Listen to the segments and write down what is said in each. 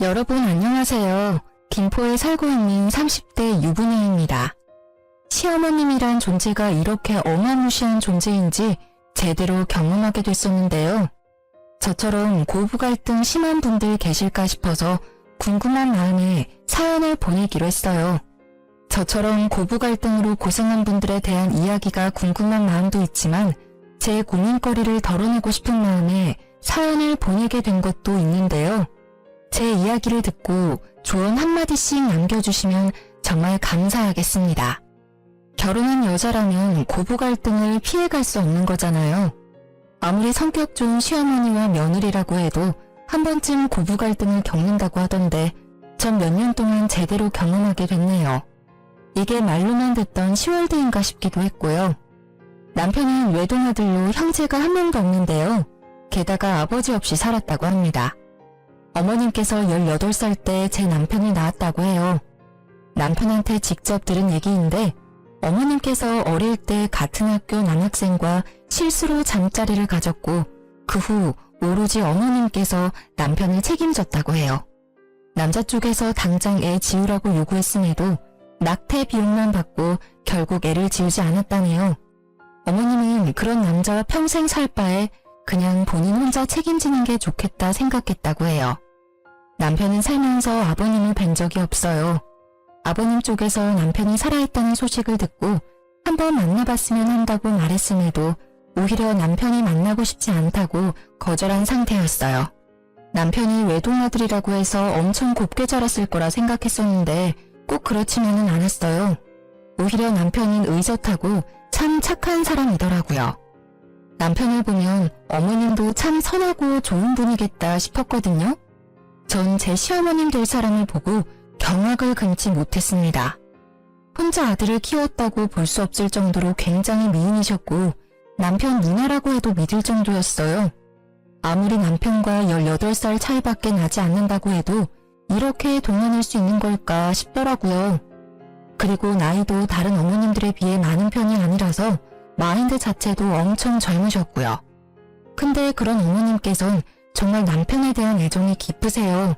여러분 안녕하세요. 김포에 살고 있는 30대 유부녀입니다. 시어머님이란 존재가 이렇게 어마무시한 존재인지 제대로 경험하게 됐었는데요. 저처럼 고부 갈등 심한 분들 계실까 싶어서 궁금한 마음에 사연을 보내기로 했어요. 저처럼 고부 갈등으로 고생한 분들에 대한 이야기가 궁금한 마음도 있지만 제 고민거리를 덜어내고 싶은 마음에 사연을 보내게 된 것도 있는데요. 제 이야기를 듣고 조언 한마디씩 남겨주시면 정말 감사하겠습니다. 결혼한 여자라면 고부 갈등을 피해갈 수 없는 거잖아요. 아무리 성격 좋은 시어머니와 며느리라고 해도 한 번쯤 고부 갈등을 겪는다고 하던데 전 몇 년 동안 제대로 경험하게 됐네요. 이게 말로만 듣던 시월드인가 싶기도 했고요. 남편은 외동아들로 형제가 한 명도 없는데요. 게다가 아버지 없이 살았다고 합니다. 어머님께서 18살 때 제 남편을 낳았다고 해요. 남편한테 직접 들은 얘기인데 어머님께서 어릴 때 같은 학교 남학생과 실수로 잠자리를 가졌고 그 후 오로지 어머님께서 남편을 책임졌다고 해요. 남자 쪽에서 당장 애 지우라고 요구했음에도 낙태 비용만 받고 결국 애를 지우지 않았다네요. 어머님은 그런 남자와 평생 살 바에 그냥 본인 혼자 책임지는 게 좋겠다 생각했다고 해요. 남편은 살면서 아버님을 뵌 적이 없어요. 아버님 쪽에서 남편이 살아있다는 소식을 듣고 한번 만나봤으면 한다고 말했음에도 오히려 남편이 만나고 싶지 않다고 거절한 상태였어요. 남편이 외동아들이라고 해서 엄청 곱게 자랐을 거라 생각했었는데 꼭 그렇지만은 않았어요. 오히려 남편은 의젓하고 참 착한 사람이더라고요. 남편을 보면 어머님도 참 선하고 좋은 분이겠다 싶었거든요. 전 제 시어머님 될 사람을 보고 경악을 금치 못했습니다. 혼자 아들을 키웠다고 볼 수 없을 정도로 굉장히 미인이셨고 남편 누나라고 해도 믿을 정도였어요. 아무리 남편과 18살 차이밖에 나지 않는다고 해도 이렇게 동안일 수 있는 걸까 싶더라고요. 그리고 나이도 다른 어머님들에 비해 많은 편이 아니라서 마인드 자체도 엄청 젊으셨고요. 근데 그런 어머님께선 정말 남편에 대한 애정이 깊으세요.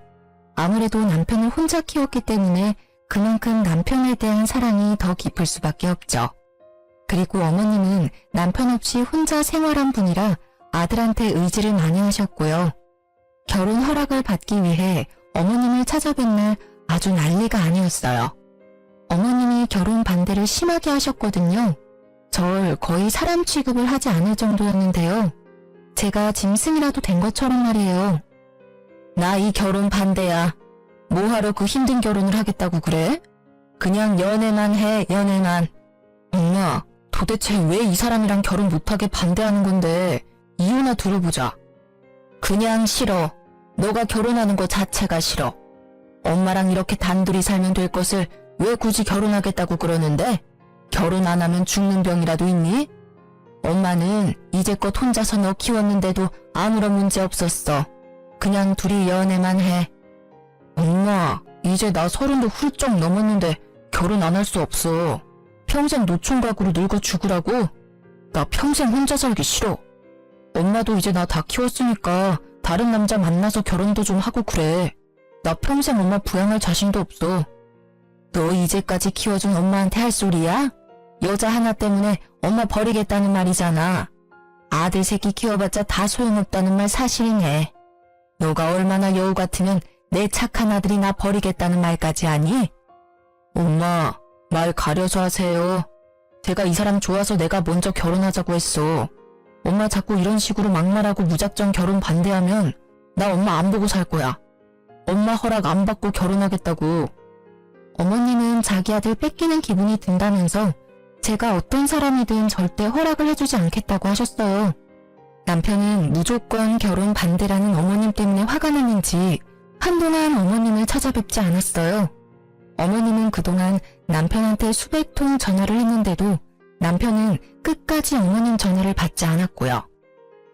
아무래도 남편을 혼자 키웠기 때문에 그만큼 남편에 대한 사랑이 더 깊을 수밖에 없죠. 그리고 어머님은 남편 없이 혼자 생활한 분이라 아들한테 의지를 많이 하셨고요. 결혼 허락을 받기 위해 어머님을 찾아뵌 날 아주 난리가 아니었어요. 어머님이 결혼 반대를 심하게 하셨거든요. 절 거의 사람 취급을 하지 않을 정도였는데요. 제가 짐승이라도 된 것처럼 말이에요. 나 이 결혼 반대야. 뭐하러 그 힘든 결혼을 하겠다고 그래? 그냥 연애만 해, 연애만. 엄마, 도대체 왜 이 사람이랑 결혼 못하게 반대하는 건데 이유나 들어보자. 그냥 싫어. 너가 결혼하는 거 자체가 싫어. 엄마랑 이렇게 단둘이 살면 될 것을 왜 굳이 결혼하겠다고 그러는데? 결혼 안 하면 죽는 병이라도 있니? 엄마는 이제껏 혼자서 너 키웠는데도 아무런 문제 없었어. 그냥 둘이 연애만 해. 엄마, 이제 나 30도 훌쩍 넘었는데 결혼 안 할 수 없어. 평생 노총각으로 늙어 죽으라고? 나 평생 혼자 살기 싫어. 엄마도 이제 나 다 키웠으니까 다른 남자 만나서 결혼도 좀 하고 그래. 나 평생 엄마 부양할 자신도 없어. 너 이제까지 키워준 엄마한테 할 소리야? 여자 하나 때문에 엄마 버리겠다는 말이잖아. 아들 새끼 키워봤자 다 소용없다는 말 사실이네. 너가 얼마나 여우 같으면 내 착한 아들이 나 버리겠다는 말까지 하니? 엄마, 말 가려서 하세요. 제가 이 사람 좋아서 내가 먼저 결혼하자고 했어. 엄마 자꾸 이런 식으로 막말하고 무작정 결혼 반대하면 나 엄마 안 보고 살 거야. 엄마 허락 안 받고 결혼하겠다고. 어머님은 자기 아들 뺏기는 기분이 든다면서 제가 어떤 사람이든 절대 허락을 해주지 않겠다고 하셨어요. 남편은 무조건 결혼 반대라는 어머님 때문에 화가 났는지 한동안 어머님을 찾아뵙지 않았어요. 어머님은 그동안 남편한테 수백 통 전화를 했는데도 남편은 끝까지 어머님 전화를 받지 않았고요.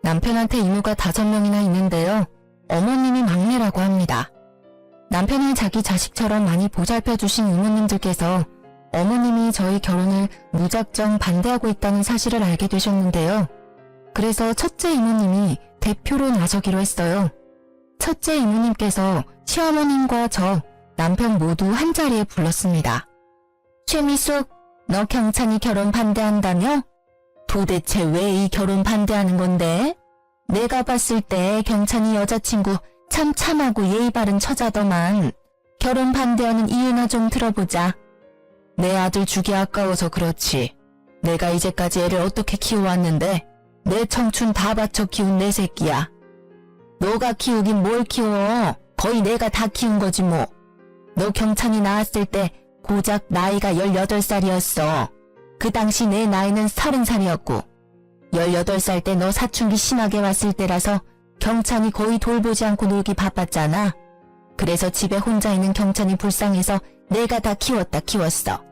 남편한테 이모가 5명이나 있는데요. 어머님이 막내라고 합니다. 남편을 자기 자식처럼 많이 보살펴주신 이모님들께서 어머님이 저희 결혼을 무작정 반대하고 있다는 사실을 알게 되셨는데요. 그래서 첫째 이모님이 대표로 나서기로 했어요. 첫째 이모님께서 시어머님과 저, 남편 모두 한자리에 불렀습니다. 최미숙, 너 경찬이 결혼 반대한다며? 도대체 왜 이 결혼 반대하는 건데? 내가 봤을 때 경찬이 여자친구 참 참하고 예의 바른 처자더만. 결혼 반대하는 이유나 좀 들어보자. 내 아들 주기 아까워서 그렇지. 내가 이제까지 애를 어떻게 키워왔는데 내 청춘 다 바쳐 키운 내 새끼야. 너가 키우긴 뭘 키워. 거의 내가 다 키운 거지 뭐. 너 경찬이 낳았을 때 고작 나이가 18살이었어. 그 당시 내 나이는 30살이었고 18살 때 너 사춘기 심하게 왔을 때라서 경찬이 거의 돌보지 않고 놀기 바빴잖아. 그래서 집에 혼자 있는 경찬이 불쌍해서 내가 다 키웠어.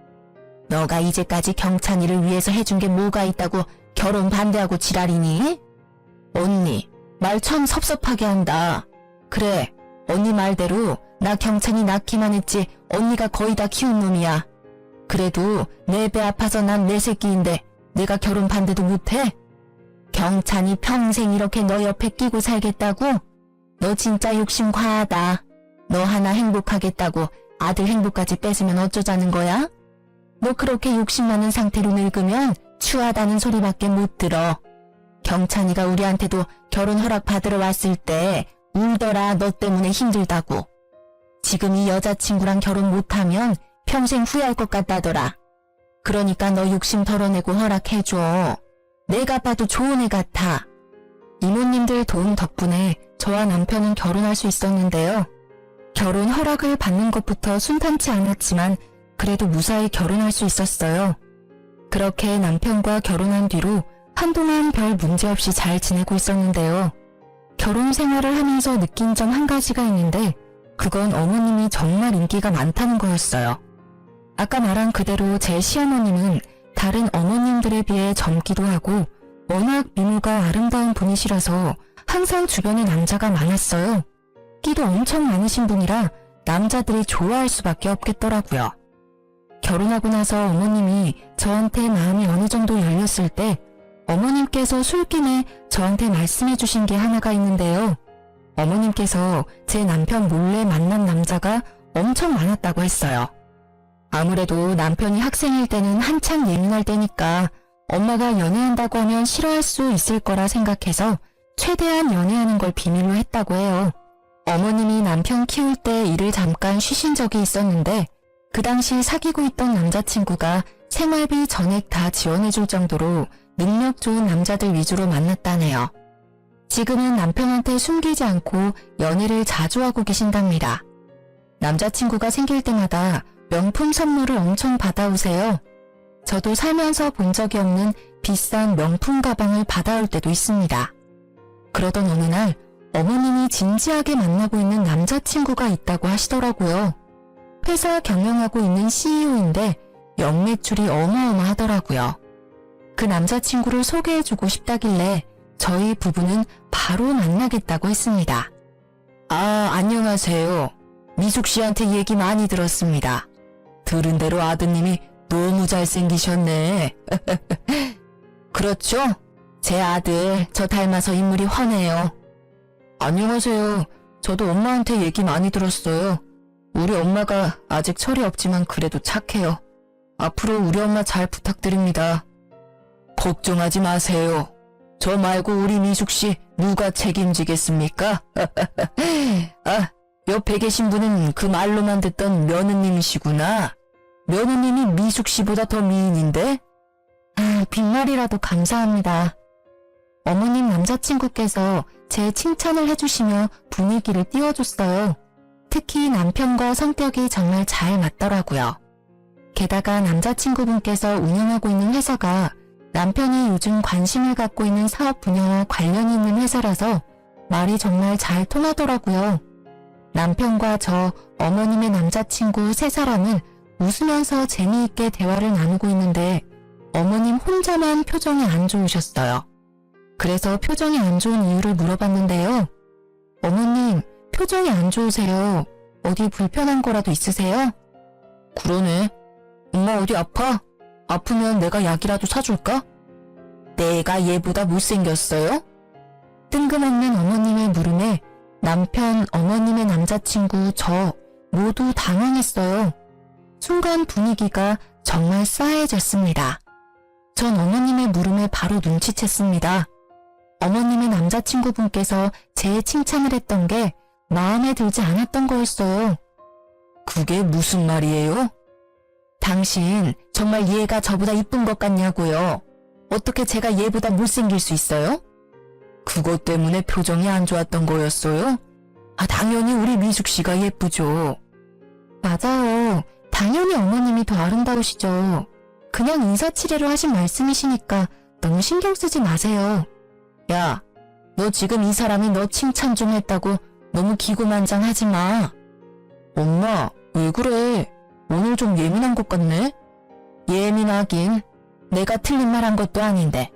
너가 이제까지 경찬이를 위해서 해준 게 뭐가 있다고 결혼 반대하고 지랄이니? 언니, 말 참 섭섭하게 한다. 그래, 언니 말대로 나 경찬이 낳기만 했지 언니가 거의 다 키운 놈이야. 그래도 내 배 아파서 난 내 새끼인데 내가 결혼 반대도 못해? 경찬이 평생 이렇게 너 옆에 끼고 살겠다고? 너 진짜 욕심 과하다. 너 하나 행복하겠다고 아들 행복까지 뺏으면 어쩌자는 거야? 너 그렇게 욕심 많은 상태로 늙으면 추하다는 소리밖에 못 들어. 경찬이가 우리한테도 결혼 허락 받으러 왔을 때 울더라. 너 때문에 힘들다고. 지금 이 여자친구랑 결혼 못하면 평생 후회할 것 같다더라. 그러니까 너 욕심 덜어내고 허락해줘. 내가 봐도 좋은 애 같아. 이모님들 도움 덕분에 저와 남편은 결혼할 수 있었는데요. 결혼 허락을 받는 것부터 순탄치 않았지만 그래도 무사히 결혼할 수 있었어요. 그렇게 남편과 결혼한 뒤로 한동안 별 문제 없이 잘 지내고 있었는데요. 결혼 생활을 하면서 느낀 점 한 가지가 있는데 그건 어머님이 정말 인기가 많다는 거였어요. 아까 말한 그대로 제 시어머님은 다른 어머님들에 비해 젊기도 하고 워낙 미모가 아름다운 분이시라서 항상 주변에 남자가 많았어요. 끼도 엄청 많으신 분이라 남자들이 좋아할 수밖에 없겠더라고요. 결혼하고 나서 어머님이 저한테 마음이 어느 정도 열렸을 때 어머님께서 술김에 저한테 말씀해 주신 게 하나가 있는데요. 어머님께서 제 남편 몰래 만난 남자가 엄청 많았다고 했어요. 아무래도 남편이 학생일 때는 한창 예민할 때니까 엄마가 연애한다고 하면 싫어할 수 있을 거라 생각해서 최대한 연애하는 걸 비밀로 했다고 해요. 어머님이 남편 키울 때 일을 잠깐 쉬신 적이 있었는데 그 당시 사귀고 있던 남자친구가 생활비 전액 다 지원해줄 정도로 능력 좋은 남자들 위주로 만났다네요. 지금은 남편한테 숨기지 않고 연애를 자주 하고 계신답니다. 남자친구가 생길 때마다 명품 선물을 엄청 받아오세요. 저도 살면서 본 적이 없는 비싼 명품 가방을 받아올 때도 있습니다. 그러던 어느 날 어머님이 진지하게 만나고 있는 남자친구가 있다고 하시더라고요. 회사 경영하고 있는 CEO인데 연매출이 어마어마하더라고요. 그 남자친구를 소개해주고 싶다길래 저희 부부는 바로 만나겠다고 했습니다. 아, 안녕하세요. 미숙 씨한테 얘기 많이 들었습니다. 들은 대로 아드님이 너무 잘생기셨네. 그렇죠? 제 아들 저 닮아서 인물이 훤해요. 안녕하세요. 저도 엄마한테 얘기 많이 들었어요. 우리 엄마가 아직 철이 없지만 그래도 착해요. 앞으로 우리 엄마 잘 부탁드립니다. 걱정하지 마세요. 저 말고 우리 미숙 씨 누가 책임지겠습니까? 아, 옆에 계신 분은 그 말로만 듣던 며느님이시구나. 며느님이 미숙 씨보다 더 미인인데? 아, 빈말이라도 감사합니다. 어머님 남자친구께서 제 칭찬을 해주시며 분위기를 띄워줬어요. 특히 남편과 성격이 정말 잘 맞더라고요. 게다가 남자친구분께서 운영하고 있는 회사가 남편이 요즘 관심을 갖고 있는 사업 분야와 관련이 있는 회사라서 말이 정말 잘 통하더라고요. 남편과 저, 어머님의 남자친구 세 사람은 웃으면서 재미있게 대화를 나누고 있는데 어머님 혼자만 표정이 안 좋으셨어요. 그래서 표정이 안 좋은 이유를 물어봤는데요. 어머님, 표정이 안 좋으세요. 어디 불편한 거라도 있으세요? 그러네. 엄마 어디 아파? 아프면 내가 약이라도 사줄까? 내가 얘보다 못생겼어요? 뜬금없는 어머님의 물음에 남편, 어머님의 남자친구, 저 모두 당황했어요. 순간 분위기가 정말 싸해졌습니다. 전 어머님의 물음을 바로 눈치챘습니다. 어머님의 남자친구분께서 제 칭찬을 했던 게 마음에 들지 않았던 거였어요. 그게 무슨 말이에요? 당신 정말 얘가 저보다 이쁜 것 같냐고요. 어떻게 제가 얘보다 못생길 수 있어요? 그것 때문에 표정이 안 좋았던 거였어요? 당연히 우리 미숙 씨가 예쁘죠. 맞아요. 당연히 어머님이 더 아름다우시죠. 그냥 인사치레로 하신 말씀이시니까 너무 신경 쓰지 마세요. 야, 너 지금 이 사람이 너 칭찬 좀 했다고 너무 기고만장하지 마. 엄마, 왜 그래? 오늘 좀 예민한 것 같네? 예민하긴. 내가 틀린 말 한 것도 아닌데.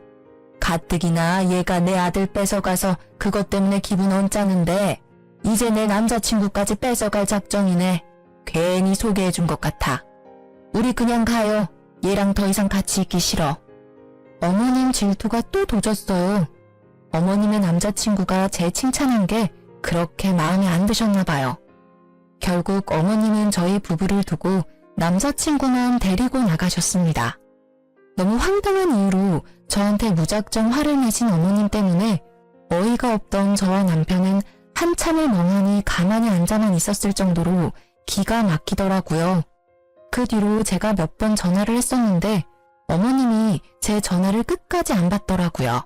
가뜩이나 얘가 내 아들 뺏어가서 그것 때문에 기분 언짢은데 이제 내 남자친구까지 뺏어갈 작정이네. 괜히 소개해준 것 같아. 우리 그냥 가요. 얘랑 더 이상 같이 있기 싫어. 어머님 질투가 또 도졌어요. 어머님의 남자친구가 제 칭찬한 게 그렇게 마음에 안 드셨나 봐요. 결국 어머님은 저희 부부를 두고 남자친구만 데리고 나가셨습니다. 너무 황당한 이유로 저한테 무작정 화를 내신 어머님 때문에 어이가 없던 저와 남편은 한참을 멍하니 가만히 앉아만 있었을 정도로 기가 막히더라고요. 그 뒤로 제가 몇 번 전화를 했었는데 어머님이 제 전화를 끝까지 안 받더라고요.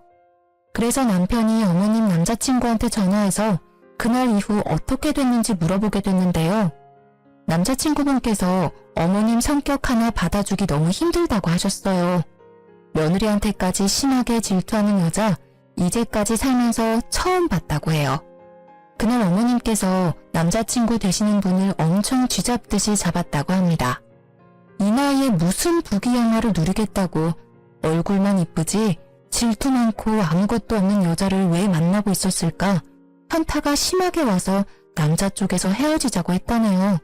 그래서 남편이 어머님 남자친구한테 전화해서 그날 이후 어떻게 됐는지 물어보게 됐는데요. 남자친구분께서 어머님 성격 하나 받아주기 너무 힘들다고 하셨어요. 며느리한테까지 심하게 질투하는 여자 이제까지 살면서 처음 봤다고 해요. 그날 어머님께서 남자친구 되시는 분을 엄청 쥐잡듯이 잡았다고 합니다. 이 나이에 무슨 부귀영화를 누리겠다고 얼굴만 이쁘지 질투 많고 아무것도 없는 여자를 왜 만나고 있었을까 현타가 심하게 와서 남자 쪽에서 헤어지자고 했다네요.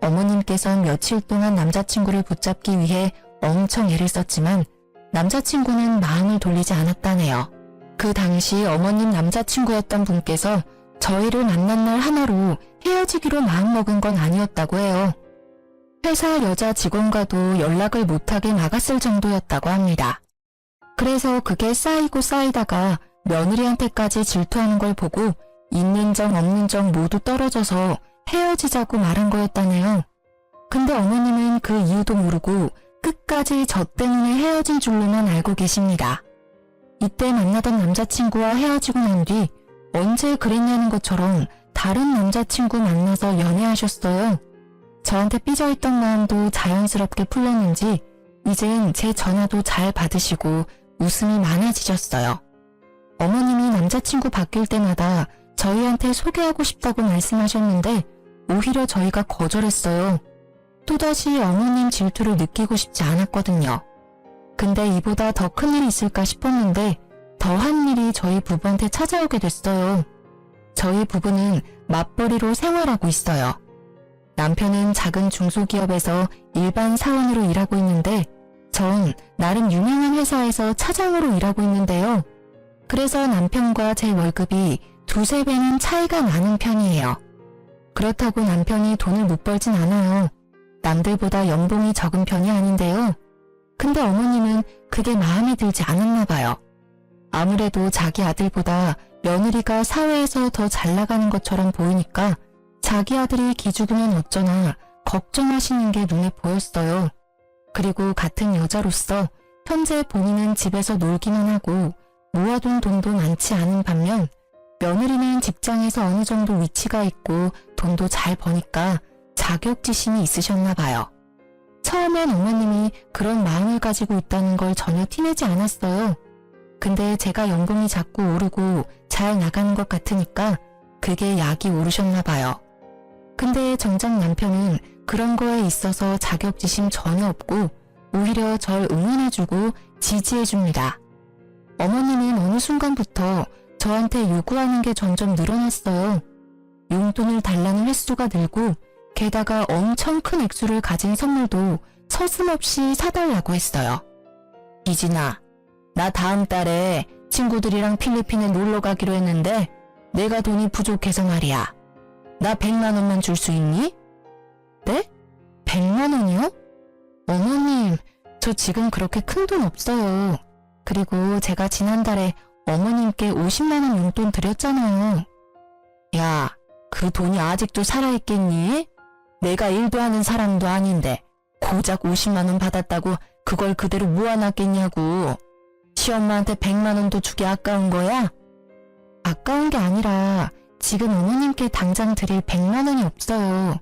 어머님께선 며칠 동안 남자친구를 붙잡기 위해 엄청 애를 썼지만 남자친구는 마음을 돌리지 않았다네요. 그 당시 어머님 남자친구였던 분께서 저희를 만난 날 하나로 헤어지기로 마음먹은 건 아니었다고 해요. 회사 여자 직원과도 연락을 못하게 막았을 정도였다고 합니다. 그래서 그게 쌓이고 쌓이다가 며느리한테까지 질투하는 걸 보고 있는 정 없는 정 모두 떨어져서 헤어지자고 말한 거였다네요. 근데 어머님은 그 이유도 모르고 끝까지 저 때문에 헤어진 줄로만 알고 계십니다. 이때 만나던 남자친구와 헤어지고 난 뒤 언제 그랬냐는 것처럼 다른 남자친구 만나서 연애하셨어요. 저한테 삐져있던 마음도 자연스럽게 풀렸는지 이젠 제 전화도 잘 받으시고 웃음이 많아지셨어요. 어머님이 남자친구 바뀔 때마다 저희한테 소개하고 싶다고 말씀하셨는데 오히려 저희가 거절했어요. 또다시 어머님 질투를 느끼고 싶지 않았거든요. 근데 이보다 더 큰 일이 있을까 싶었는데 더한 일이 저희 부부한테 찾아오게 됐어요. 저희 부부는 맞벌이로 생활하고 있어요. 남편은 작은 중소기업에서 일반 사원으로 일하고 있는데 전 나름 유명한 회사에서 차장으로 일하고 있는데요. 그래서 남편과 제 월급이 두세 배는 차이가 나는 편이에요. 그렇다고 남편이 돈을 못 벌진 않아요. 남들보다 연봉이 적은 편이 아닌데요. 근데 어머님은 그게 마음에 들지 않았나 봐요. 아무래도 자기 아들보다 며느리가 사회에서 더 잘 나가는 것처럼 보이니까 자기 아들이 기죽으면 어쩌나 걱정하시는 게 눈에 보였어요. 그리고 같은 여자로서 현재 본인은 집에서 놀기만 하고 모아둔 돈도 많지 않은 반면 며느리는 직장에서 어느 정도 위치가 있고 돈도 잘 버니까 자격지심이 있으셨나 봐요. 처음엔 어머님이 그런 마음을 가지고 있다는 걸 전혀 티내지 않았어요. 근데 제가 연봉이 자꾸 오르고 잘 나가는 것 같으니까 그게 약이 오르셨나 봐요. 근데 정작 남편은 그런 거에 있어서 자격지심 전혀 없고 오히려 절 응원해주고 지지해줍니다. 어머님은 어느 순간부터 저한테 요구하는 게 점점 늘어났어요. 용돈을 달라는 횟수가 늘고 게다가 엄청 큰 액수를 가진 선물도 서슴없이 사달라고 했어요. 이진아, 나 다음 달에 친구들이랑 필리핀에 놀러 가기로 했는데 내가 돈이 부족해서 말이야. 나 100만 원만 줄 수 있니? 네? 100만 원이요? 어머님, 저 지금 그렇게 큰 돈 없어요. 그리고 제가 지난달에 어머님께 50만 원 용돈 드렸잖아요. 야, 그 돈이 아직도 살아있겠니? 내가 일도 하는 사람도 아닌데 고작 50만 원 받았다고 그걸 그대로 모아놨겠냐고. 시엄마한테 100만 원도 주기 아까운 거야? 아까운 게 아니라 지금 어머님께 당장 드릴 100만 원이 없어요.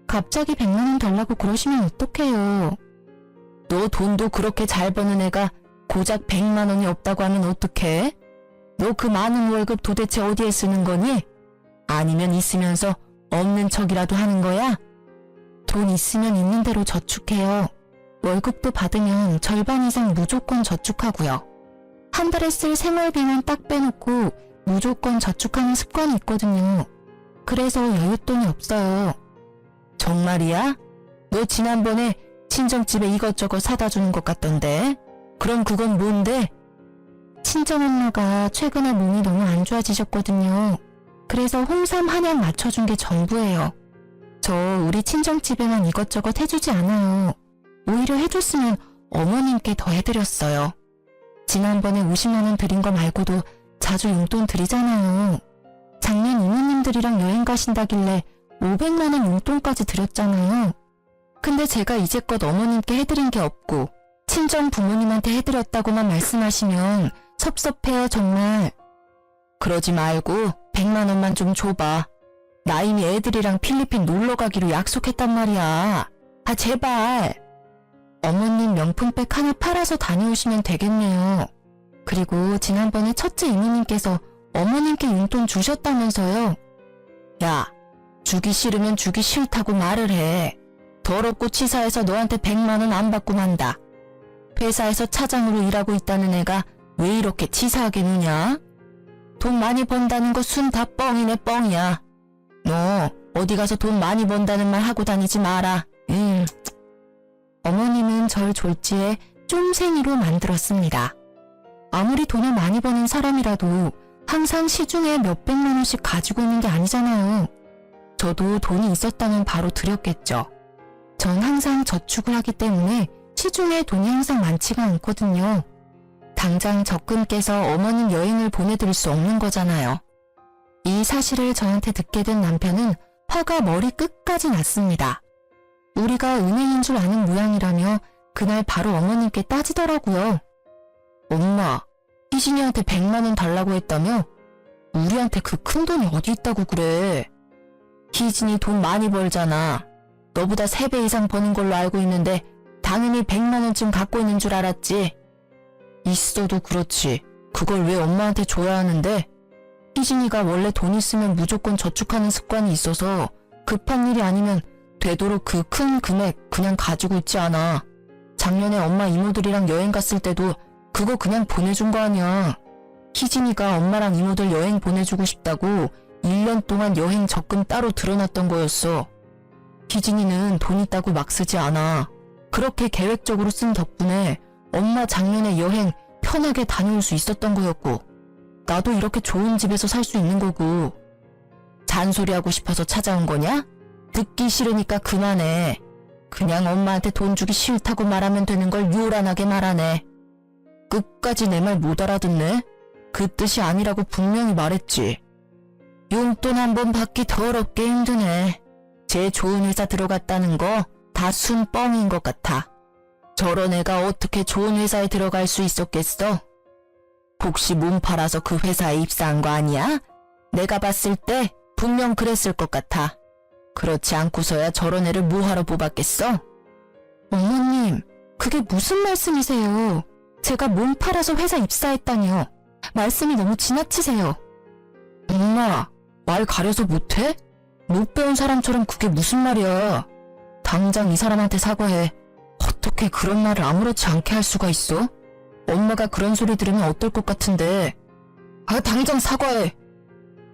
갑자기 100만 원 달라고 그러시면 어떡해요. 너 돈도 그렇게 잘 버는 애가 고작 100만 원이 없다고 하면 어떡해? 너 그 많은 월급 도대체 어디에 쓰는 거니? 아니면 있으면서 없는 척이라도 하는 거야? 돈 있으면 있는 대로 저축해요. 월급도 받으면 절반 이상 무조건 저축하고요. 한 달에 쓸 생활비만 딱 빼놓고 무조건 저축하는 습관이 있거든요. 그래서 여윳돈이 없어요. 정말이야? 너 지난번에 친정집에 이것저것 사다 주는 것 같던데? 그럼 그건 뭔데? 친정엄마가 최근에 몸이 너무 안 좋아지셨거든요. 그래서 홍삼 한약 맞춰준 게 전부예요. 저 우리 친정집에만 이것저것 해주지 않아요. 오히려 해줬으면 어머님께 더 해드렸어요. 지난번에 50만 원 드린 거 말고도 자주 용돈 드리잖아요. 작년 이모님들이랑 여행 가신다길래 500만 원 용돈까지 드렸잖아요. 근데 제가 이제껏 어머님께 해드린 게 없고 친정 부모님한테 해드렸다고만 말씀하시면 섭섭해요 정말. 그러지 말고 100만 원만 좀 줘봐. 나 이미 애들이랑 필리핀 놀러 가기로 약속했단 말이야. 아 제발. 어머님 명품백 하나 팔아서 다녀오시면 되겠네요. 그리고 지난번에 첫째 이모님께서 어머님께 용돈 주셨다면서요. 야, 주기 싫으면 주기 싫다고 말을 해. 더럽고 치사해서 너한테 100만 원 안 받고 만다. 회사에서 차장으로 일하고 있다는 애가 왜 이렇게 치사하게 누냐? 돈 많이 번다는 거 순 다 뻥이네 뻥이야. 너 어디 가서 돈 많이 번다는 말 하고 다니지 마라. 어머님은 절 졸지에 쫌생이로 만들었습니다. 아무리 돈을 많이 버는 사람이라도 항상 시중에 몇백만 원씩 가지고 있는 게 아니잖아요. 저도 돈이 있었다면 바로 드렸겠죠. 전 항상 저축을 하기 때문에 시중에 돈이 항상 많지가 않거든요. 당장 적금 깨서 어머님 여행을 보내드릴 수 없는 거잖아요. 이 사실을 저한테 듣게 된 남편은 화가 머리 끝까지 났습니다. 우리가 은행인 줄 아는 모양이라며 그날 바로 어머님께 따지더라고요. 엄마, 희진이한테 100만 원 달라고 했다며? 우리한테 그 큰 돈이 어디 있다고 그래. 희진이 돈 많이 벌잖아. 너보다 3배 이상 버는 걸로 알고 있는데 당연히 100만 원쯤 갖고 있는 줄 알았지. 있어도 그렇지. 그걸 왜 엄마한테 줘야 하는데? 희진이가 원래 돈 있으면 무조건 저축하는 습관이 있어서 급한 일이 아니면 되도록 그 큰 금액 그냥 가지고 있지 않아. 작년에 엄마 이모들이랑 여행 갔을 때도 그거 그냥 보내준 거 아니야. 희진이가 엄마랑 이모들 여행 보내주고 싶다고 1년 동안 여행 적금 따로 들어놨던 거였어. 희진이는 돈 있다고 막 쓰지 않아. 그렇게 계획적으로 쓴 덕분에 엄마 작년에 여행 편하게 다녀올 수 있었던 거였고 나도 이렇게 좋은 집에서 살 수 있는 거고. 잔소리하고 싶어서 찾아온 거냐? 듣기 싫으니까 그만해. 그냥 엄마한테 돈 주기 싫다고 말하면 되는 걸 요란하게 말하네. 끝까지 내 말 못 알아듣네? 그 뜻이 아니라고 분명히 말했지. 용돈 한 번 받기 더럽게 힘드네. 제 좋은 회사 들어갔다는 거 다 순뻥인 것 같아. 저런 애가 어떻게 좋은 회사에 들어갈 수 있었겠어? 혹시 몸 팔아서 그 회사에 입사한 거 아니야? 내가 봤을 때 분명 그랬을 것 같아. 그렇지 않고서야 저런 애를 뭐하러 뽑았겠어? 어머님, 그게 무슨 말씀이세요? 제가 몸 팔아서 회사 입사했다니요. 말씀이 너무 지나치세요. 엄마, 말 가려서 못해? 못 배운 사람처럼 그게 무슨 말이야. 당장 이 사람한테 사과해. 어떻게 그런 말을 아무렇지 않게 할 수가 있어? 엄마가 그런 소리 들으면 어떨 것 같은데. 아, 당장 사과해.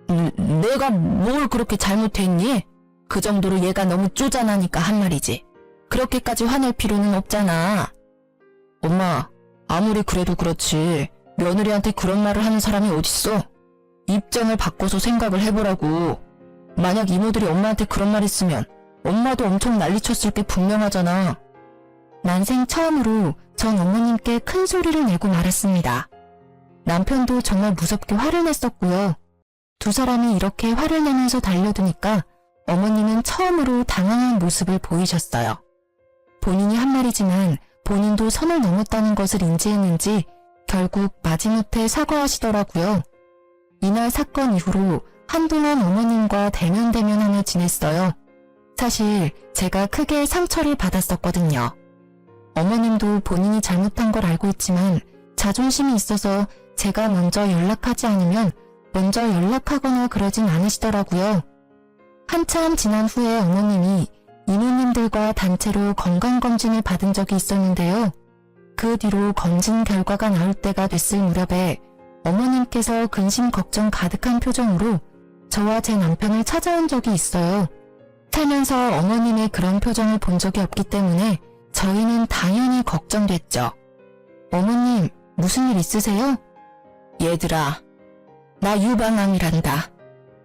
내가 뭘 그렇게 잘못했니? 그 정도로 얘가 너무 쪼잔하니까 한 말이지. 그렇게까지 화낼 필요는 없잖아. 엄마, 아무리 그래도 그렇지 며느리한테 그런 말을 하는 사람이 어딨어? 입장을 바꿔서 생각을 해보라고. 만약 이모들이 엄마한테 그런 말 했으면 엄마도 엄청 난리쳤을 게 분명하잖아. 난생 처음으로 전 어머님께 큰 소리를 내고 말았습니다. 남편도 정말 무섭게 화를 냈었고요. 두 사람이 이렇게 화를 내면서 달려드니까 어머님은 처음으로 당황한 모습을 보이셨어요. 본인이 한 말이지만 본인도 선을 넘었다는 것을 인지했는지 결국 마지못해 사과하시더라고요. 이날 사건 이후로 한동안 어머님과 대면대면하며 지냈어요. 사실 제가 크게 상처를 받았었거든요. 어머님도 본인이 잘못한 걸 알고 있지만 자존심이 있어서 제가 먼저 연락하지 않으면 먼저 연락하거나 그러진 않으시더라고요. 한참 지난 후에 어머님이 이모님들과 단체로 건강검진을 받은 적이 있었는데요. 그 뒤로 검진 결과가 나올 때가 됐을 무렵에 어머님께서 근심 걱정 가득한 표정으로 저와 제 남편을 찾아온 적이 있어요. 살면서 어머님의 그런 표정을 본 적이 없기 때문에 저희는 당연히 걱정됐죠. 어머님, 무슨 일 있으세요? 얘들아, 나 유방암이란다.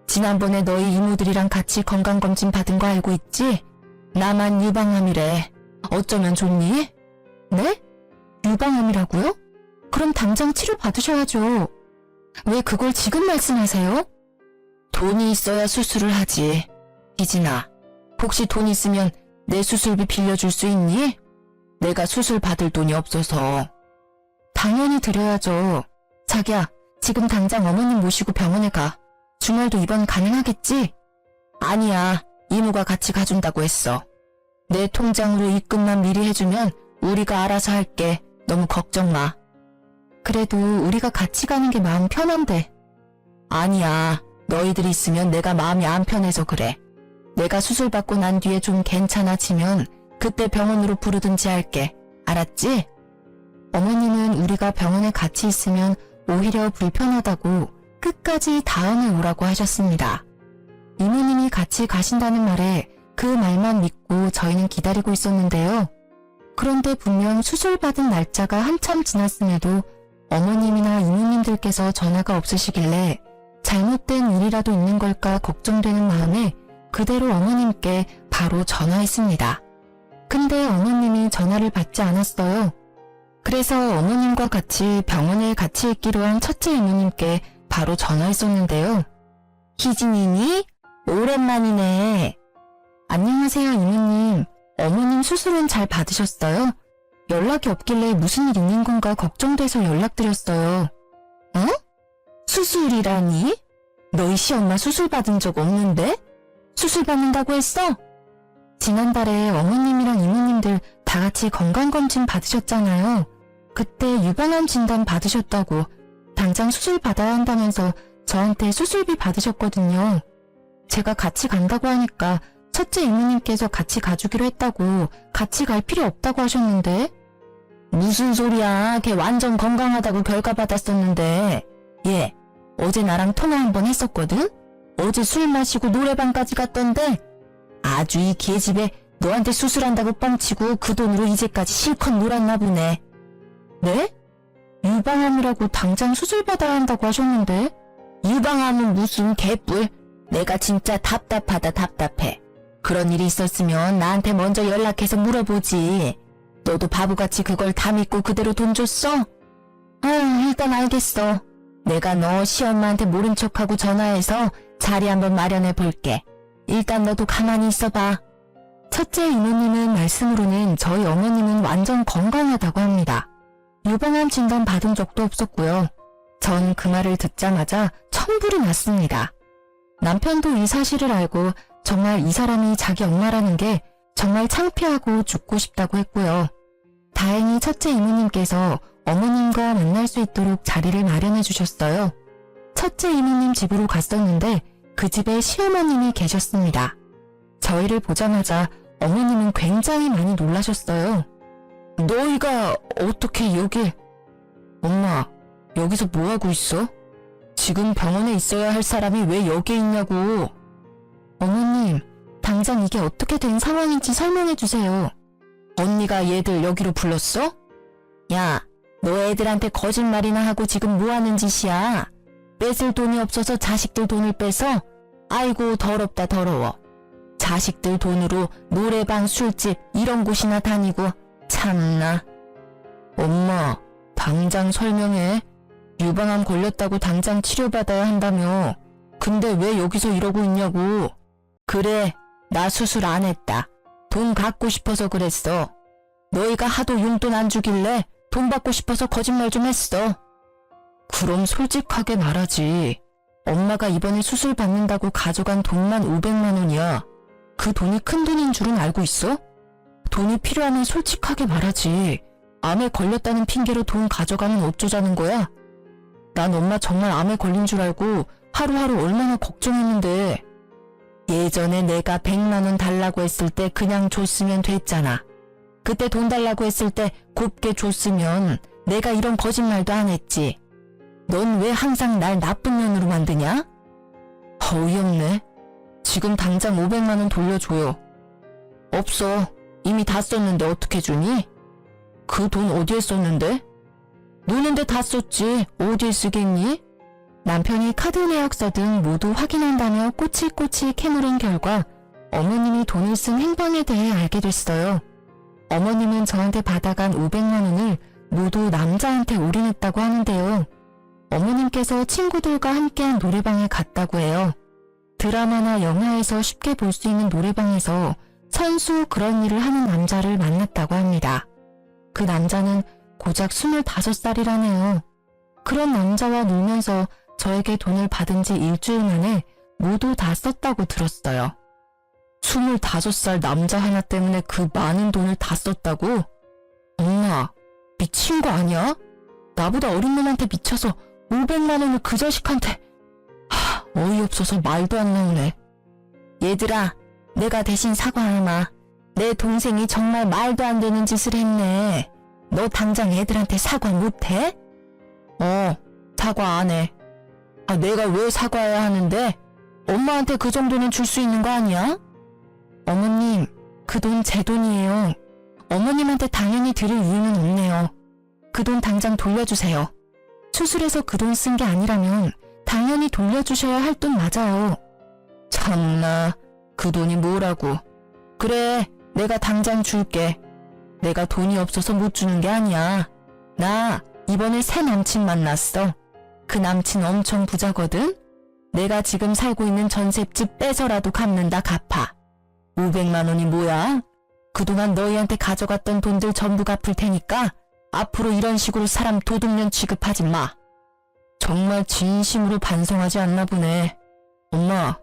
지난번에 너희 이모들이랑 같이 건강검진 받은 거 알고 있지? 나만 유방암이래. 어쩌면 좋니? 네? 유방암이라고요? 그럼 당장 치료 받으셔야죠. 왜 그걸 지금 말씀하세요? 돈이 있어야 수술을 하지. 희진아, 혹시 돈 있으면 내 수술비 빌려줄 수 있니? 내가 수술 받을 돈이 없어서. 당연히 드려야죠. 자기야, 지금 당장 어머님 모시고 병원에 가. 주말도 입원 가능하겠지? 아니야, 이모가 같이 가준다고 했어. 내 통장으로 입금만 미리 해주면 우리가 알아서 할게. 너무 걱정 마. 그래도 우리가 같이 가는 게 마음 편한데. 아니야, 너희들이 있으면 내가 마음이 안 편해서 그래. 내가 수술 받고 난 뒤에 좀 괜찮아지면 그때 병원으로 부르든지 할게. 알았지? 어머님은 우리가 병원에 같이 있으면 오히려 불편하다고 끝까지 다음에 오라고 하셨습니다. 이모님이 같이 가신다는 말에 그 말만 믿고 저희는 기다리고 있었는데요. 그런데 분명 수술받은 날짜가 한참 지났음에도 어머님이나 이모님들께서 전화가 없으시길래 잘못된 일이라도 있는 걸까 걱정되는 마음에 그대로 어머님께 바로 전화했습니다. 근데 어머님이 전화를 받지 않았어요. 그래서 어머님과 같이 병원에 같이 있기로 한 첫째 이모님께 바로 전화했었는데요. 희진이니? 오랜만이네. 안녕하세요, 이모님. 어머님 수술은 잘 받으셨어요? 연락이 없길래 무슨 일 있는 건가 걱정돼서 연락드렸어요. 어? 수술이라니? 너희 시엄마 수술 받은 적 없는데? 수술 받는다고 했어? 지난달에 어머님이랑 이모님들 다 같이 건강검진 받으셨잖아요. 그때 유방암 진단 받으셨다고 당장 수술 받아야 한다면서 저한테 수술비 받으셨거든요. 제가 같이 간다고 하니까 첫째 이모님께서 같이 가주기로 했다고 같이 갈 필요 없다고 하셨는데. 무슨 소리야. 걔 완전 건강하다고 결과 받았었는데. 얘 어제 나랑 통화 한번 했었거든? 어제 술 마시고 노래방까지 갔던데 아주 이 계집애 너한테 수술한다고 뻥치고 그 돈으로 이제까지 실컷 놀았나 보네. 네? 유방암이라고 당장 수술 받아야 한다고 하셨는데. 유방암은 무슨 개뿔. 내가 진짜 답답하다 답답해. 그런 일이 있었으면 나한테 먼저 연락해서 물어보지. 너도 바보같이 그걸 다 믿고 그대로 돈 줬어? 아유, 일단 알겠어. 내가 너 시엄마한테 모른 척하고 전화해서 자리 한번 마련해 볼게. 일단 너도 가만히 있어봐. 첫째 이모님은 말씀으로는 저희 어머님은 완전 건강하다고 합니다. 유방암 진단 받은 적도 없었고요. 전 그 말을 듣자마자 천불이 났습니다. 남편도 이 사실을 알고 정말 이 사람이 자기 엄마라는 게 정말 창피하고 죽고 싶다고 했고요. 다행히 첫째 이모님께서 어머님과 만날 수 있도록 자리를 마련해 주셨어요. 첫째 이모님 집으로 갔었는데 그 집에 시어머님이 계셨습니다. 저희를 보자마자 어머님은 굉장히 많이 놀라셨어요. 너희가 어떻게 여기... 엄마, 여기서 뭐하고 있어? 지금 병원에 있어야 할 사람이 왜 여기에 있냐고. 어머님, 당장 이게 어떻게 된 상황인지 설명해 주세요. 언니가 얘들 여기로 불렀어? 야, 너 애들한테 거짓말이나 하고 지금 뭐 하는 짓이야? 뺏을 돈이 없어서 자식들 돈을 빼서? 아이고 더럽다 더러워. 자식들 돈으로 노래방, 술집 이런 곳이나 다니고 참나. 엄마, 당장 설명해. 유방암 걸렸다고 당장 치료받아야 한다며. 근데 왜 여기서 이러고 있냐고. 그래, 나 수술 안 했다. 돈 갖고 싶어서 그랬어. 너희가 하도 용돈 안 주길래 돈 받고 싶어서 거짓말 좀 했어. 그럼 솔직하게 말하지. 엄마가 이번에 수술 받는다고 가져간 돈만 500만 원이야. 그 돈이 큰 돈인 줄은 알고 있어? 돈이 필요하면 솔직하게 말하지. 암에 걸렸다는 핑계로 돈 가져가면 어쩌자는 거야? 난 엄마 정말 암에 걸린 줄 알고 하루하루 얼마나 걱정했는데. 예전에 내가 100만 원 달라고 했을 때 그냥 줬으면 됐잖아. 그때 돈 달라고 했을 때 곱게 줬으면 내가 이런 거짓말도 안 했지. 넌 왜 항상 날 나쁜 년으로 만드냐? 어이없네. 지금 당장 500만 원 돌려줘요. 없어. 이미 다 썼는데 어떻게 주니? 그 돈 어디에 썼는데? 노는데 다 썼지. 어디에 쓰겠니? 남편이 카드 내역서 등 모두 확인한다며 꼬치꼬치 캐물은 결과 어머님이 돈을 쓴 행방에 대해 알게 됐어요. 어머님은 저한테 받아간 500만 원을 모두 남자한테 올인했다고 하는데요. 어머님께서 친구들과 함께한 노래방에 갔다고 해요. 드라마나 영화에서 쉽게 볼 수 있는 노래방에서 선수 그런 일을 하는 남자를 만났다고 합니다. 그 남자는 고작 25살이라네요. 그런 남자와 놀면서 저에게 돈을 받은 지 일주일 만에 모두 다 썼다고 들었어요. 25살 남자 하나 때문에 그 많은 돈을 다 썼다고? 엄마, 미친 거 아니야? 나보다 어린 놈한테 미쳐서 500만 원을 그 자식한테. 어이없어서 말도 안 나오네. 얘들아, 내가 대신 사과하마. 내 동생이 정말 말도 안 되는 짓을 했네. 너 당장 애들한테 사과 못해? 사과 안 해. 내가 왜 사과해야 하는데? 엄마한테 그 정도는 줄 수 있는 거 아니야? 어머님, 그 돈 제 돈이에요. 어머님한테 당연히 드릴 이유는 없네요. 그 돈 당장 돌려주세요. 수술해서 그 돈 쓴 게 아니라면 당연히 돌려주셔야 할 돈 맞아요. 참나, 그 돈이 뭐라고. 그래, 내가 당장 줄게. 내가 돈이 없어서 못 주는 게 아니야. 나 이번에 새 남친 만났어. 그 남친 엄청 부자거든? 내가 지금 살고 있는 전셋집 빼서라도 갚는다 갚아. 500만 원이 뭐야? 그동안 너희한테 가져갔던 돈들 전부 갚을 테니까 앞으로 이런 식으로 사람 도둑년 취급하지 마. 정말 진심으로 반성하지 않나 보네. 엄마,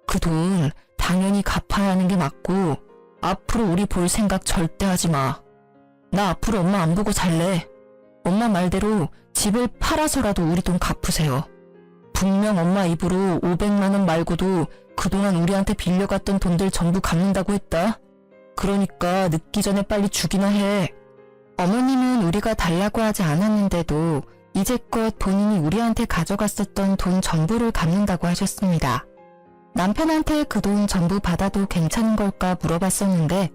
그 돈 당연히 갚아야 하는 게 맞고 앞으로 우리 볼 생각 절대 하지 마. 나 앞으로 엄마 안 보고 살래. 엄마 말대로 집을 팔아서라도 우리 돈 갚으세요. 분명 엄마 입으로 500만 원 말고도 그동안 우리한테 빌려갔던 돈들 전부 갚는다고 했다. 그러니까 늦기 전에 빨리 주기나 해. 어머님은 우리가 달라고 하지 않았는데도 이제껏 본인이 우리한테 가져갔었던 돈 전부를 갚는다고 하셨습니다. 남편한테 그 돈 전부 받아도 괜찮은 걸까 물어봤었는데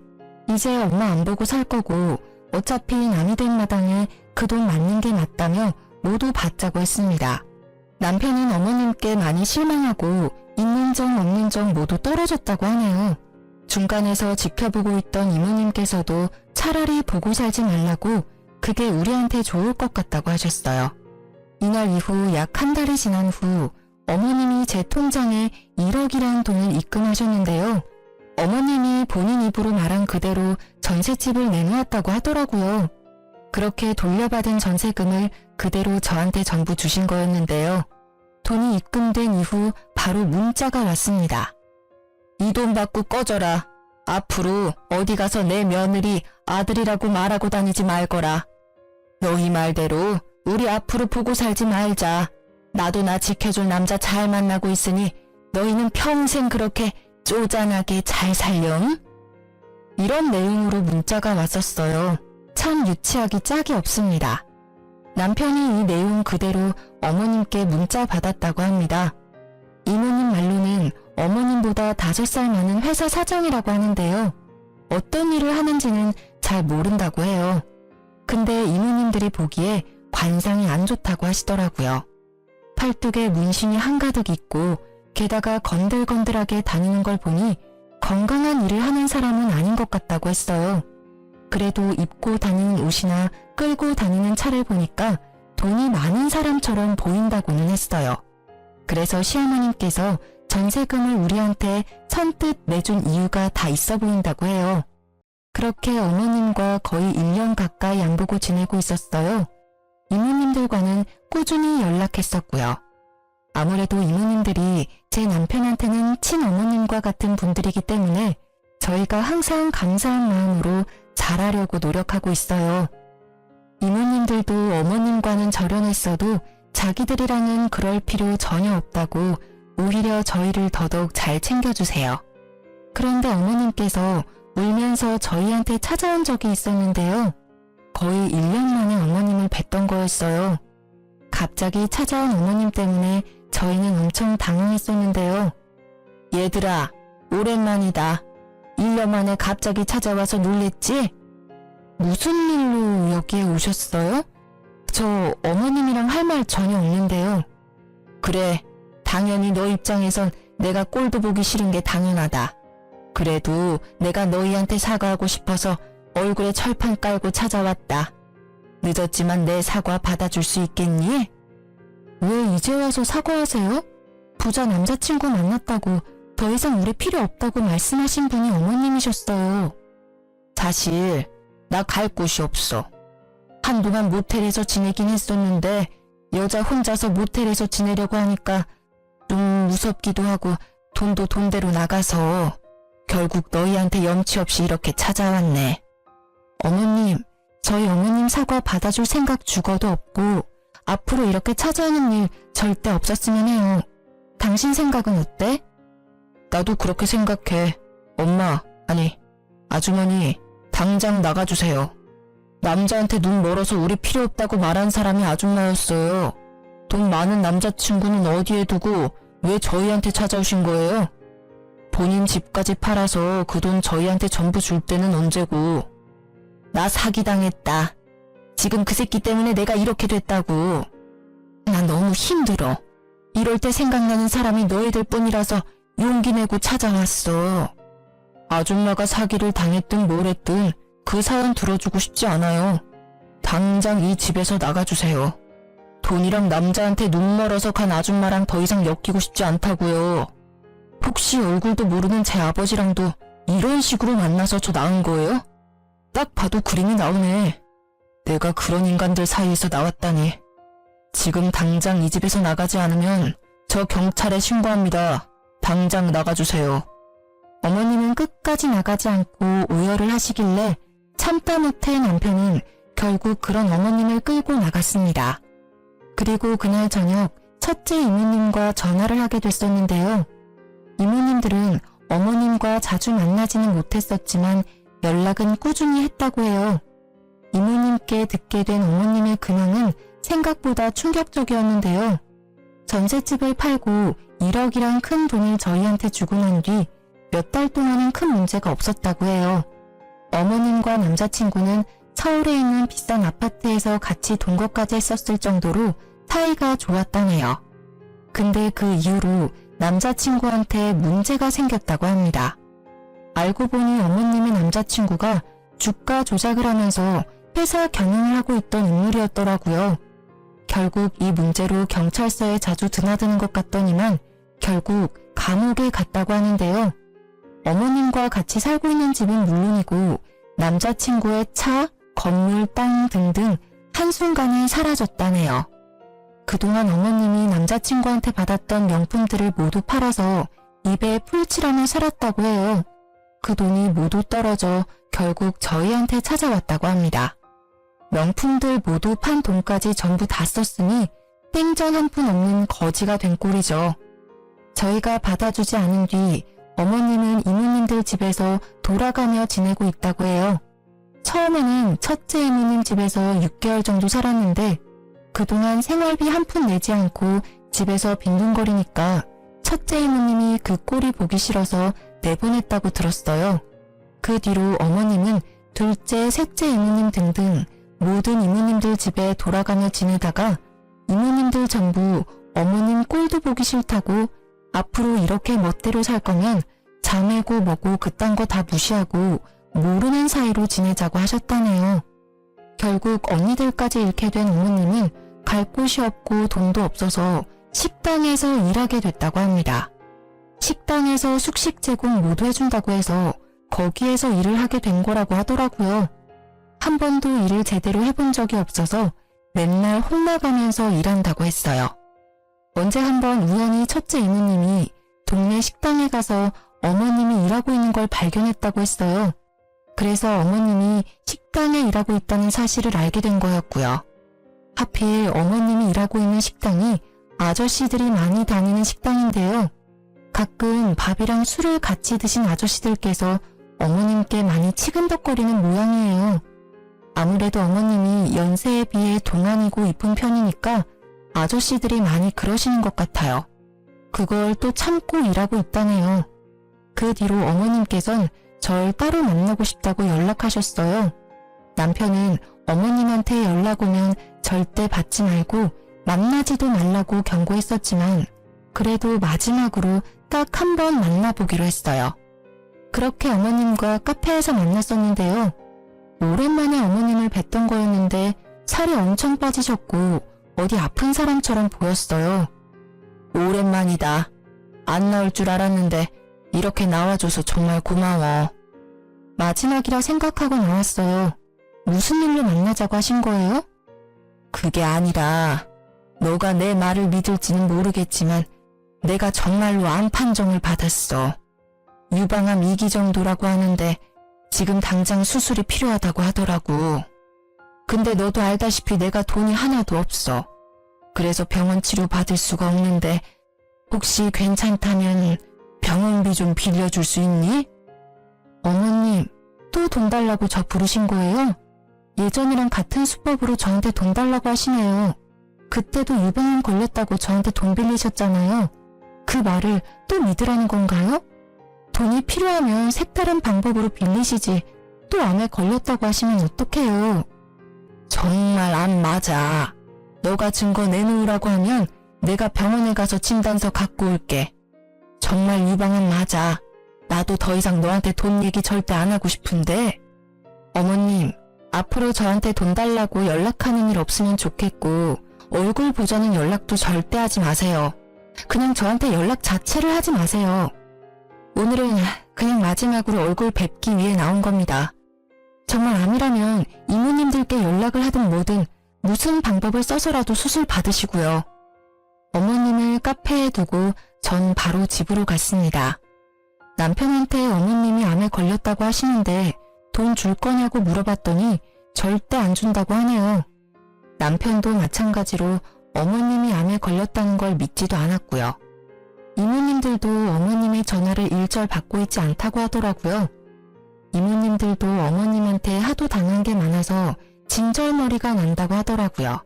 이제 엄마 안 보고 살 거고 어차피 남이 된 마당에 그 돈 맞는 게 맞다며 모두 받자고 했습니다. 남편은 어머님께 많이 실망하고 있는 정 없는 정 모두 떨어졌다고 하네요. 중간에서 지켜보고 있던 이모님께서도 차라리 보고 살지 말라고 그게 우리한테 좋을 것 같다고 하셨어요. 이날 이후 약 한 달이 지난 후 어머님이 제 통장에 1억이란 돈을 입금하셨는데요. 어머님이 본인 입으로 말한 그대로 전셋집을 내놓았다고 하더라고요. 그렇게 돌려받은 전세금을 그대로 저한테 전부 주신 거였는데요. 돈이 입금된 이후 바로 문자가 왔습니다. 이 돈 받고 꺼져라. 앞으로 어디 가서 내 며느리 아들이라고 말하고 다니지 말거라. 너희 말대로 우리 앞으로 보고 살지 말자. 나도 나 지켜줄 남자 잘 만나고 있으니 너희는 평생 그렇게 쪼잔하게 잘 살렴. 이런 내용으로 문자가 왔었어요. 참 유치하기 짝이 없습니다. 남편이 이 내용 그대로 어머님께 문자 받았다고 합니다. 이모님 말로는 어머님보다 5살 많은 회사 사장이라고 하는데요. 어떤 일을 하는지는 잘 모른다고 해요. 근데 이모님들이 보기에 관상이 안 좋다고 하시더라고요. 팔뚝에 문신이 한가득 있고 게다가 건들건들하게 다니는 걸 보니 건강한 일을 하는 사람은 아닌 것 같다고 했어요. 그래도 입고 다니는 옷이나 끌고 다니는 차를 보니까 돈이 많은 사람처럼 보인다고는 했어요. 그래서 시어머님께서 전세금을 우리한테 선뜻 내준 이유가 다 있어 보인다고 해요. 그렇게 어머님과 거의 1년 가까이 안 보고 지내고 있었어요. 이모님들과는 꾸준히 연락했었고요. 아무래도 이모님들이 제 남편한테는 친어머님과 같은 분들이기 때문에 저희가 항상 감사한 마음으로 잘하려고 노력하고 있어요. 이모님들도 어머님과는 절연했어도 자기들이랑은 그럴 필요 전혀 없다고 오히려 저희를 더더욱 잘 챙겨주세요. 그런데 어머님께서 울면서 저희한테 찾아온 적이 있었는데요. 거의 1년 만에 어머님을 뵀던 거였어요. 갑자기 찾아온 어머님 때문에 저희는 엄청 당황했었는데요. 얘들아, 오랜만이다. 1년 만에 갑자기 찾아와서 놀랬지? 무슨 일로 여기에 오셨어요? 저 어머님이랑 할 말 전혀 없는데요. 그래, 당연히 너 입장에선 내가 꼴도 보기 싫은 게 당연하다. 그래도 내가 너희한테 사과하고 싶어서 얼굴에 철판 깔고 찾아왔다. 늦었지만 내 사과 받아줄 수 있겠니? 왜 이제 와서 사과하세요? 부자 남자친구 만났다고 더 이상 우리 필요 없다고 말씀하신 분이 어머님이셨어요. 사실 나 갈 곳이 없어. 한동안 모텔에서 지내긴 했었는데 여자 혼자서 모텔에서 지내려고 하니까 좀 무섭기도 하고 돈도 돈대로 나가서 결국 너희한테 염치 없이 이렇게 찾아왔네. 어머님, 저희 어머님 사과 받아줄 생각 죽어도 없고 앞으로 이렇게 찾아오는 일 절대 없었으면 해요. 당신 생각은 어때? 나도 그렇게 생각해. 엄마, 아니, 아주머니, 당장 나가주세요. 남자한테 눈 멀어서 우리 필요 없다고 말한 사람이 아줌마였어요. 돈 많은 남자친구는 어디에 두고 왜 저희한테 찾아오신 거예요? 본인 집까지 팔아서 그 돈 저희한테 전부 줄 때는 언제고. 나 사기당했다. 지금 그 새끼 때문에 내가 이렇게 됐다고. 나 너무 힘들어. 이럴 때 생각나는 사람이 너희들 뿐이라서 용기 내고 찾아왔어. 아줌마가 사기를 당했든 뭘 했든 그 사연 들어주고 싶지 않아요. 당장 이 집에서 나가주세요. 돈이랑 남자한테 눈 멀어서 간 아줌마랑 더 이상 엮이고 싶지 않다고요. 혹시 얼굴도 모르는 제 아버지랑도 이런 식으로 만나서 저 낳은 거예요? 딱 봐도 그림이 나오네. 내가 그런 인간들 사이에서 나왔다니. 지금 당장 이 집에서 나가지 않으면 저 경찰에 신고합니다. 당장 나가주세요. 어머님은 끝까지 나가지 않고 오열을 하시길래 참다 못해 남편은 결국 그런 어머님을 끌고 나갔습니다. 그리고 그날 저녁 첫째 이모님과 전화를 하게 됐었는데요. 이모님들은 어머님과 자주 만나지는 못했었지만 연락은 꾸준히 했다고 해요. 이모님께 듣게 된 어머님의 근황은 생각보다 충격적이었는데요. 전셋집을 팔고 1억이란 큰 돈을 저희한테 주고 난 뒤 몇 달 동안은 큰 문제가 없었다고 해요. 어머님과 남자친구는 서울에 있는 비싼 아파트에서 같이 동거까지 했었을 정도로 사이가 좋았다네요. 근데 그 이후로 남자친구한테 문제가 생겼다고 합니다. 알고 보니 어머님의 남자친구가 주가 조작을 하면서 회사 경영을 하고 있던 인물이었더라고요. 결국 이 문제로 경찰서에 자주 드나드는 것 같더니만 결국 감옥에 갔다고 하는데요. 어머님과 같이 살고 있는 집은 물론이고 남자친구의 차, 건물, 땅 등등 한순간에 사라졌다네요. 그동안 어머님이 남자친구한테 받았던 명품들을 모두 팔아서 입에 풀칠하며 살았다고 해요. 그 돈이 모두 떨어져 결국 저희한테 찾아왔다고 합니다. 명품들 모두 판 돈까지 전부 다 썼으니 땡전 한 푼 없는 거지가 된 꼴이죠. 저희가 받아주지 않은 뒤 어머님은 이모님들 집에서 돌아가며 지내고 있다고 해요. 처음에는 첫째 이모님 집에서 6개월 정도 살았는데 그동안 생활비 한 푼 내지 않고 집에서 빈둥거리니까 첫째 이모님이 그 꼴이 보기 싫어서 내보냈다고 들었어요. 그 뒤로 어머님은 둘째, 셋째 이모님 등등 모든 이모님들 집에 돌아가며 지내다가 이모님들 전부 어머님 꼴도 보기 싫다고 앞으로 이렇게 멋대로 살 거면 자매고 뭐고 그딴 거 다 무시하고 모르는 사이로 지내자고 하셨다네요. 결국 언니들까지 잃게 된 어머님은 갈 곳이 없고 돈도 없어서 식당에서 일하게 됐다고 합니다. 식당에서 숙식 제공 모두 해준다고 해서 거기에서 일을 하게 된 거라고 하더라고요. 한 번도 일을 제대로 해본 적이 없어서 맨날 혼나가면서 일한다고 했어요. 언제 한번 우연히 첫째 이모님이 동네 식당에 가서 어머님이 일하고 있는 걸 발견했다고 했어요. 그래서 어머님이 식당에 일하고 있다는 사실을 알게 된 거였고요. 하필 어머님이 일하고 있는 식당이 아저씨들이 많이 다니는 식당인데요. 가끔 밥이랑 술을 같이 드신 아저씨들께서 어머님께 많이 치근덕거리는 모양이에요. 아무래도 어머님이 연세에 비해 동안이고 이쁜 편이니까 아저씨들이 많이 그러시는 것 같아요. 그걸 또 참고 일하고 있다네요. 그 뒤로 어머님께선 절 따로 만나고 싶다고 연락하셨어요. 남편은 어머님한테 연락 오면 절대 받지 말고 만나지도 말라고 경고했었지만 그래도 마지막으로 딱 한 번 만나보기로 했어요. 그렇게 어머님과 카페에서 만났었는데요. 오랜만에 어머님을 뵀던 거였는데 살이 엄청 빠지셨고 어디 아픈 사람처럼 보였어요. 오랜만이다. 안 나올 줄 알았는데 이렇게 나와줘서 정말 고마워. 마지막이라 생각하고 나왔어요. 무슨 일로 만나자고 하신 거예요? 그게 아니라 너가 내 말을 믿을지는 모르겠지만 내가 정말로 암 판정을 받았어. 유방암 2기 정도라고 하는데 지금 당장 수술이 필요하다고 하더라고. 근데 너도 알다시피 내가 돈이 하나도 없어. 그래서 병원 치료 받을 수가 없는데 혹시 괜찮다면 병원비 좀 빌려줄 수 있니? 어머님, 또 돈 달라고 저 부르신 거예요? 예전이랑 같은 수법으로 저한테 돈 달라고 하시네요. 그때도 유방암 걸렸다고 저한테 돈 빌리셨잖아요. 그 말을 또 믿으라는 건가요? 돈이 필요하면 색다른 방법으로 빌리시지 또 암에 걸렸다고 하시면 어떡해요. 정말 암 맞아. 너가 증거 내놓으라고 하면 내가 병원에 가서 진단서 갖고 올게. 정말 유방암 맞아. 나도 더 이상 너한테 돈 얘기 절대 안 하고 싶은데. 어머님, 앞으로 저한테 돈 달라고 연락하는 일 없으면 좋겠고 얼굴 보자는 연락도 절대 하지 마세요. 그냥 저한테 연락 자체를 하지 마세요. 오늘은 그냥 마지막으로 얼굴 뵙기 위해 나온 겁니다. 정말 암이라면 이모님들께 연락을 하든 뭐든 무슨 방법을 써서라도 수술 받으시고요. 어머님을 카페에 두고 전 바로 집으로 갔습니다. 남편한테 어머님이 암에 걸렸다고 하시는데 돈 줄 거냐고 물어봤더니 절대 안 준다고 하네요. 남편도 마찬가지로 어머님이 암에 걸렸다는 걸 믿지도 않았고요. 이모님들도 어머님의 전화를 일절 받고 있지 않다고 하더라고요. 이모님들도 어머님한테 하도 당한 게 많아서 진절머리가 난다고 하더라고요.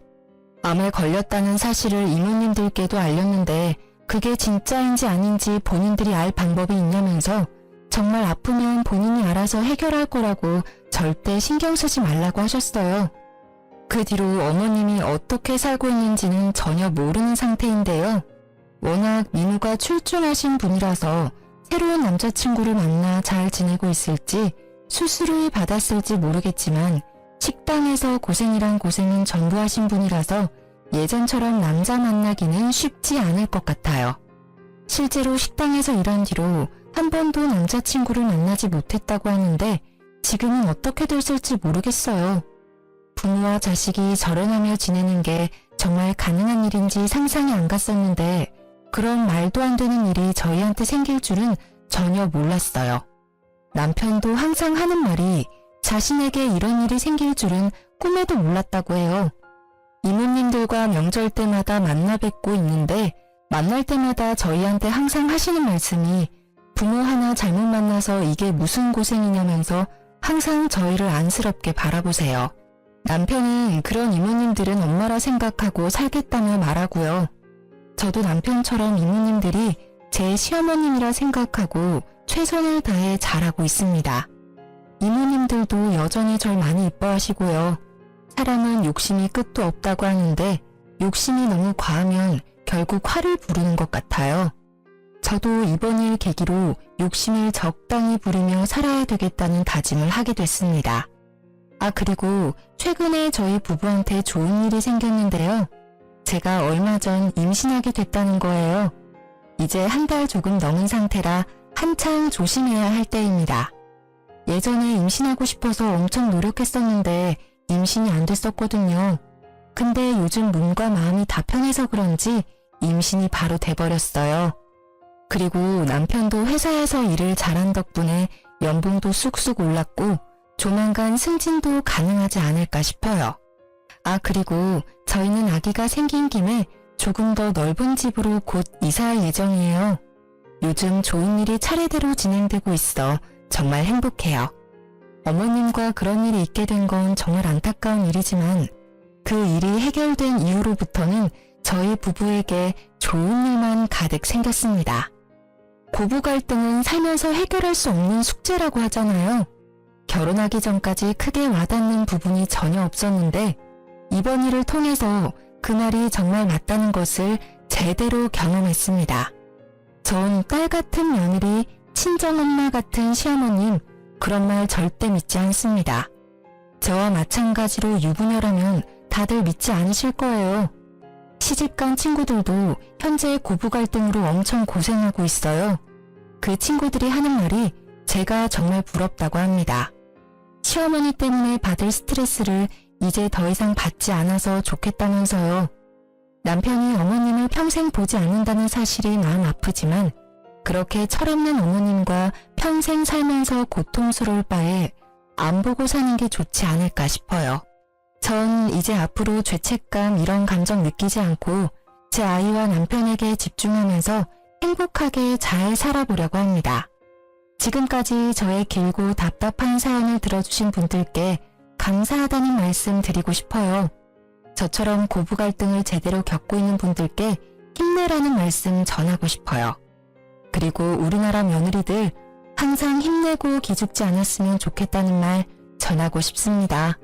암에 걸렸다는 사실을 이모님들께도 알렸는데 그게 진짜인지 아닌지 본인들이 알 방법이 있냐면서 정말 아프면 본인이 알아서 해결할 거라고 절대 신경 쓰지 말라고 하셨어요. 그 뒤로 어머님이 어떻게 살고 있는지는 전혀 모르는 상태인데요. 워낙 미모가 출중하신 분이라서 새로운 남자친구를 만나 잘 지내고 있을지 수술을 받았을지 모르겠지만 식당에서 고생이란 고생은 전부 하신 분이라서 예전처럼 남자 만나기는 쉽지 않을 것 같아요. 실제로 식당에서 일한 뒤로 한 번도 남자친구를 만나지 못했다고 하는데 지금은 어떻게 됐을지 모르겠어요. 부모와 자식이 절연하며 지내는 게 정말 가능한 일인지 상상이 안 갔었는데 그런 말도 안 되는 일이 저희한테 생길 줄은 전혀 몰랐어요. 남편도 항상 하는 말이 자신에게 이런 일이 생길 줄은 꿈에도 몰랐다고 해요. 이모님들과 명절 때마다 만나 뵙고 있는데 만날 때마다 저희한테 항상 하시는 말씀이 부모 하나 잘못 만나서 이게 무슨 고생이냐면서 항상 저희를 안쓰럽게 바라보세요. 남편은 그런 이모님들은 엄마라 생각하고 살겠다며 말하고요. 저도 남편처럼 이모님들이 제 시어머님이라 생각하고 최선을 다해 잘하고 있습니다. 이모님들도 여전히 절 많이 이뻐하시고요. 사람은 욕심이 끝도 없다고 하는데 욕심이 너무 과하면 결국 화를 부르는 것 같아요. 저도 이번 일 계기로 욕심을 적당히 부리며 살아야 되겠다는 다짐을 하게 됐습니다. 그리고 최근에 저희 부부한테 좋은 일이 생겼는데요. 제가 얼마 전 임신하게 됐다는 거예요. 이제 한 달 조금 넘은 상태라 한창 조심해야 할 때입니다. 예전에 임신하고 싶어서 엄청 노력했었는데 임신이 안 됐었거든요. 근데 요즘 몸과 마음이 다 편해서 그런지 임신이 바로 돼버렸어요. 그리고 남편도 회사에서 일을 잘한 덕분에 연봉도 쑥쑥 올랐고 조만간 승진도 가능하지 않을까 싶어요. 그리고 저희는 아기가 생긴 김에 조금 더 넓은 집으로 곧 이사할 예정이에요. 요즘 좋은 일이 차례대로 진행되고 있어 정말 행복해요. 어머님과 그런 일이 있게 된 건 정말 안타까운 일이지만 그 일이 해결된 이후로부터는 저희 부부에게 좋은 일만 가득 생겼습니다. 고부 갈등은 살면서 해결할 수 없는 숙제라고 하잖아요. 결혼하기 전까지 크게 와닿는 부분이 전혀 없었는데 이번 일을 통해서 그 말이 정말 맞다는 것을 제대로 경험했습니다. 전 딸 같은 며느리, 친정엄마 같은 시어머님, 그런 말 절대 믿지 않습니다. 저와 마찬가지로 유부녀라면 다들 믿지 않으실 거예요. 시집간 친구들도 현재 고부 갈등으로 엄청 고생하고 있어요. 그 친구들이 하는 말이 제가 정말 부럽다고 합니다. 시어머니 때문에 받을 스트레스를 이제 더 이상 받지 않아서 좋겠다면서요. 남편이 어머님을 평생 보지 않는다는 사실이 마음 아프지만 그렇게 철없는 어머님과 평생 살면서 고통스러울 바에 안 보고 사는 게 좋지 않을까 싶어요. 전 이제 앞으로 죄책감 이런 감정 느끼지 않고 제 아이와 남편에게 집중하면서 행복하게 잘 살아보려고 합니다. 지금까지 저의 길고 답답한 사연을 들어주신 분들께 감사하다는 말씀 드리고 싶어요. 저처럼 고부 갈등을 제대로 겪고 있는 분들께 힘내라는 말씀 전하고 싶어요. 그리고 우리나라 며느리들 항상 힘내고 기죽지 않았으면 좋겠다는 말 전하고 싶습니다.